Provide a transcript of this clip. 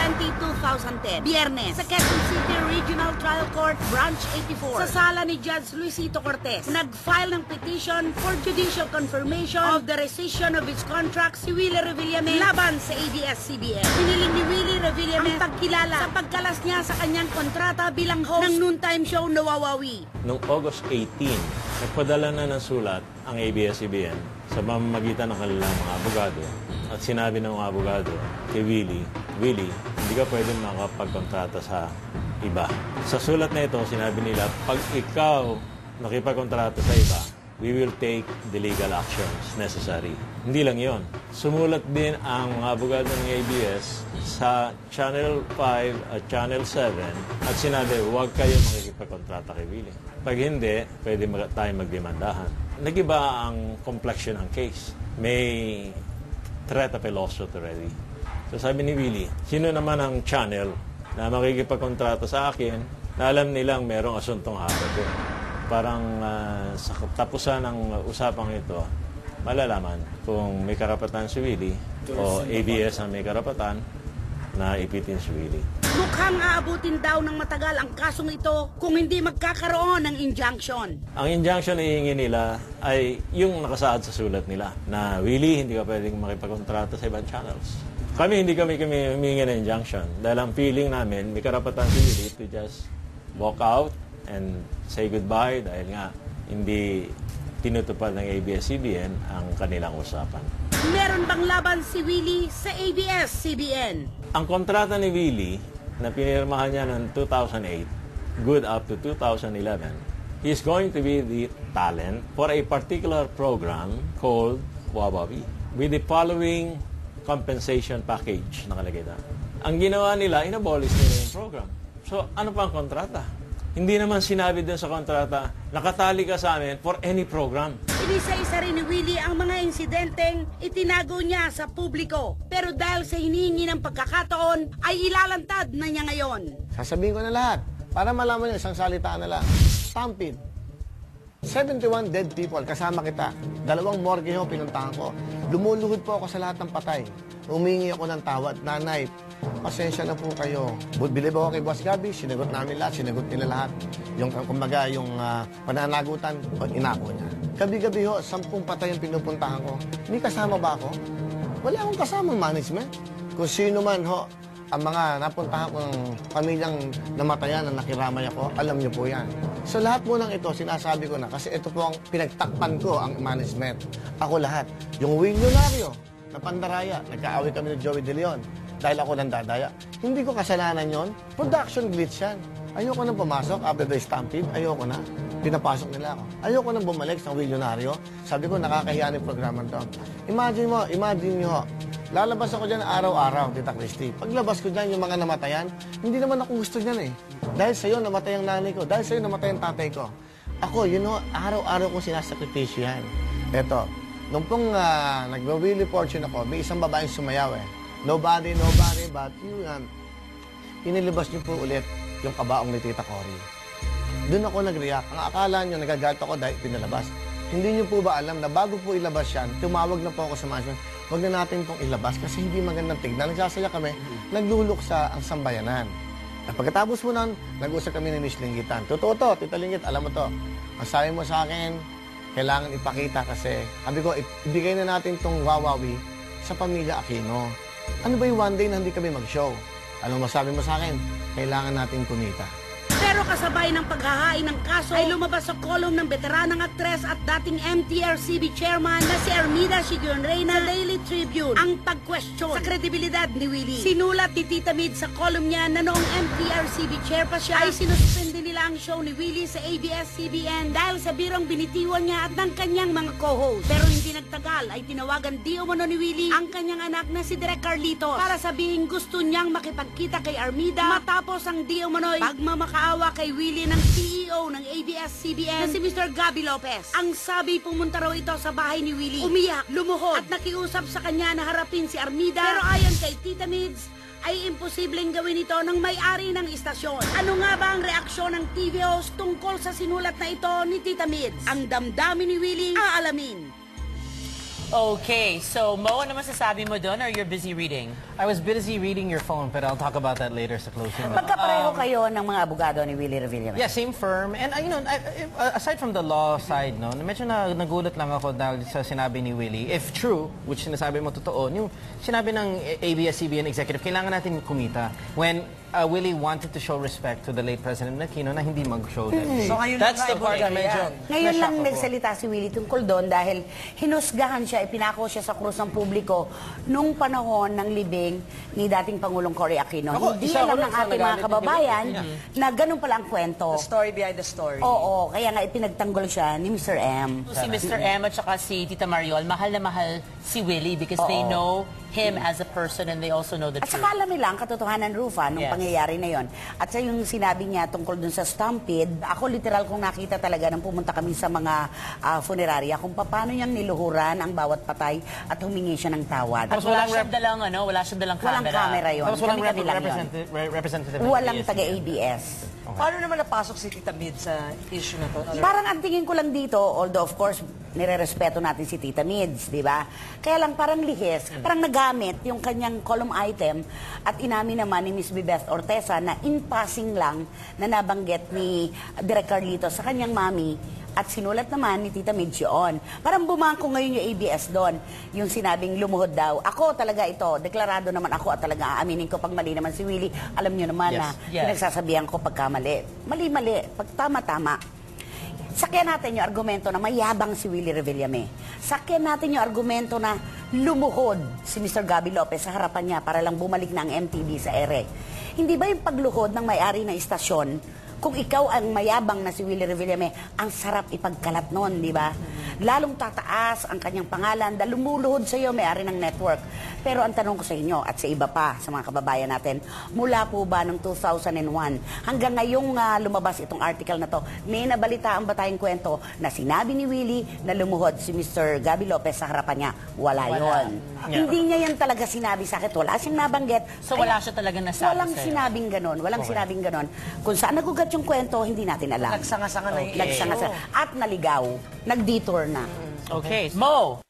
20, 2010. Biyernes, sa Quezon City Regional Trial Court, Branch 84. Sa sala ni Judge Luisito Cortez, nag-file ng petition for judicial confirmation of the rescission of its contract si Willie Revillame laban sa ABS-CBN. Piniling ni Willie Revillame ang pagkilala sa pagkalas niya sa kanyang kontrata bilang host ng noontime show na Wawawi. Noong August 18, nagpadala na ng sulat ang ABS-CBN sa pamamagitan ng kanilang mga abogado at sinabi ng mga abogado kay Willie, hindi ka pwede makapagkontrata sa iba. Sa sulat na ito, sinabi nila, pag ikaw nakipagkontrata sa iba, we will take the legal actions necessary. Hindi lang yon. Sumulat din ang mga abogado ng ABS sa Channel 5 at Channel 7 at sinabi, huwag kayo makikipagkontrata kay Willie. Pag hindi, pwede tayo magdemandahan. Nag-iba ang complexion ng case. May threat of a lawsuit already. So sabi ni Willie, sino naman ang channel na makikipagkontrata sa akin na alam nilang merong asuntong hawak ko? Parang sa tapusan ng usapang ito, malalaman kung may karapatan si Willie o ABS ang may karapatan na ipitin si Willie. Mukhang aabutin daw ng matagal ang kasong ito kung hindi magkakaroon ng injunction. Ang injunction na hihingi nila ay yung nakasaad sa sulat nila na Willie, hindi ka pwedeng makipagkontrata sa ibang channels. Hindi kami humingi ng injunction dahil ang feeling namin may karapatan si Willie to just walk out and say goodbye dahil nga hindi tinutupad ng ABS-CBN ang kanilang usapan. Meron bang laban si Willie sa ABS-CBN? Ang kontrata ni Willie na pinirmahan niya ng 2008, good up to 2011, he's going to be the talent for a particular program called Wawawi with the following compensation package nakalagay na. Ang ginawa nila, inabolish nila yung program. So, ano pa ang kontrata? Hindi naman sinabi dun sa kontrata, nakatali ka sa amin for any program. Inisa-isa rin ni Willie ang mga insidenteng itinago niya sa publiko. Pero dahil sa hinihingi ng pagkakataon, ay ilalantad na niya ngayon. Sasabihin ko na lahat para malaman niyo isang salita na lang. Stampede. 71 dead people, kasama kita. 2 morgue ho, pinuntahan ko. Lumuluhod po ako sa lahat ng patay. Humingi ako ng tawad. Nanay, pasensya na po kayo. Bilib ako kay Boss Gabi, sinagot namin lahat, sinagot nila lahat. Yung, kumbaga, yung pananagutan, inako niya. Gabi-gabi ho, 10 patay ang pinupuntahan ko. May kasama ba ako? Wala akong kasamang management. Kung sino man ho, ang mga napuntahan ko ng pamilyang namatayan na nakiramay ako, alam niyo po yan. So lahat po ng ito, sinasabi ko na, kasi ito po ang pinagtakpan ko, ang management. Ako lahat. Yung Willionario na Pandaraya, nagkaaway kami ni Joey De Leon dahil ako nang dadaya. Hindi ko kasalanan yon. Production glitch yan. Ayoko nang pumasok after the stampede. Ayoko na. Pinapasok nila ako. Ayoko nang bumalik sa Willionario. Sabi ko, nakakahiya ng programa to. Imagine nyo, lalabas ako dyan araw-araw, Tita Christy. Paglabas ko dyan, yung mga namatayan, hindi naman ako gusto dyan eh. Dahil sa'yo, namatay ang nanay ko. Dahil sa'yo, namatay ang tatay ko. Ako, araw-araw kong sinasakripisyo yan. Eto, nung pong nag-Willie Fortune ako, may isang babaeng sumayaw eh. Nobody but you. Inilabas niyo po ulit yung kabaong ni Tita Cory. Doon ako nag-react. Ang akala niyo, nagagalit ako dahil pinalabas. Hindi niyo po ba alam na bago po ilabas yan, tumawag na po ako sa management, huwag na natin pong ilabas kasi hindi magandang tignan. Nagsasaya kami, nagluluksa ang sambayanan. At pagkatapos mo nun, nag-usap kami ni Miss Linggitan. Totoo to, Tita Linggit, alam mo to. Ang sabi mo sa akin, kailangan ipakita kasi, sabi ko, ibigay na natin tong Wawawi sa pamilya Aquino. Ano ba yung one day na hindi kami mag-show? Anong masabi mo sa akin? Kailangan natin kumita. Pero kasabay ng paghahain ng kaso ay lumabas sa kolum ng veteranang aktres at dating MTRCB chairman na si Armida Sigunreina sa Daily Tribune ang pagkwestiyon sa kredibilidad ni Willie. Sinulat ni Tita Mid sa kolum niya na noong MTRCB chair pa siya ay sinuspende nila ang show ni Willie sa ABS-CBN dahil sa birong binitiwan niya at ng kanyang mga co-host. Pero hindi nagtagal ay tinawagan di umano ni Willie ang kanyang anak na si Direk Carlitos para sabihin gusto niyang makipagkita kay Armida matapos ang di umano'y pagmamakaawa kay Willie ng CEO ng ABS-CBN na si Mr. Gabi Lopez. Ang sabi, pumunta raw ito sa bahay ni Willie. Umiyak, lumuhod at nakiusap sa kanya na harapin si Armida. Pero ayon kay Tita Mids, ay imposibleng gawin ito ng may-ari ng istasyon. Ano nga ba ang reaksyon ng TV host tungkol sa sinulat na ito ni Tita Mids? Ang damdamin ni Willie, aalamin. Okay, so Mo, ano masasabi mo doon or you're busy reading? I was busy reading your phone, but I'll talk about that later sa closing. Magkapareho kayo ng mga abogado ni Willie Revillame. Yeah, same firm. And aside from the law side, no, medyo nagulat lang ako dahil sa sinabi ni Willie. If true, which sinasabi mo totoo, yung sinabi ng ABS-CBN executive, kailangan natin kumita. When Willie wanted to show respect to the late President Aquino na hindi mag-show that day. So ngayon That's na the part na medyo... Ngayon lang na-shock ako. nagsalita si Willie tungkol doon dahil hinusgahan siya, ipinako siya sa krus ng publiko nung panahon ng libing ni dating Pangulong Cory Aquino. Ako, Hindi isa alam ako ng sa ating mga nagalit ni kababayan na ganun pala ang kwento. The story behind the story. Oo, kaya nga ipinagtanggol siya ni Mr. M. Si Mr. M at saka si Tita Mariol, mahal na mahal si Willie because they know him as a person and they also know the At truth. saka alam nila ang katotohanan, Rufa, nung Yes. pangyayari na yon. At sa yung sinabi niya tungkol dun sa stampede, ako literal kong nakita talaga nang pumunta kami sa mga funeraria kung paano niyang niluhuran ang bawat patay at humingi siya ng tawad. At wala siyang dalang, wala siyang dalang camera. Walang camera yon. Tapos walang Kami-kami lang yun. representative ng Walang ABS-CBN. taga-ABS. Paano naman napasok si Tita Mid sa issue na to? Parang ang tingin ko lang dito, although of course, nire-respeto natin si Tita Mids, di ba? Kaya lang parang lihis, parang nagamit yung kanyang column item at inamin naman ni Miss Bebeth Ortesa na in passing lang na nabanggit ni Direk Carlito sa kanyang mami at sinulat naman ni Tita Mids yun. Parang bumangko ngayon yung ABS doon, yung sinabing lumuhod daw. Ako talaga ito, deklarado naman ako at talaga aaminin ko pag mali naman si Willie. Alam nyo naman na pinagsasabihan ko pagkamali. Mali-mali, pag tama-tama. Sakyan natin yung argumento na mayabang si Willie Revillame. Sakyan natin yung argumento na lumuhod si Mr. Gabby Lopez sa harapan niya para lang bumalik na ang MTV sa ere. Hindi ba yung pagluhod ng may-ari ng istasyon, kung ikaw ang mayabang na si Willie Revillame, ang sarap ipagkalat nun, di ba? Lalong tataas ang kanyang pangalan dahil lumuluhod sa iyo, may-ari ng network. Pero ang tanong ko sa inyo at sa iba pa, sa mga kababayan natin, mula po ba noong 2001 hanggang ngayong lumabas itong article na to, may nabalitaan ba tayong kwento na sinabi ni Willie na lumuhod si Mr. Gabby Lopez sa harapan niya? Wala yon. Hindi niya yan talaga sinabi sa akin. Wala siyang nabanggit. So wala siya talaga nasabi Walang sa'yo? sinabing ganon. Walang sinabing ganon. Kung saan nagugat yung kwento, hindi natin alam. Nagsanga-sanga na yung Nagsanga-sanga. At naligaw. Nag-detour na. Okay, Mo,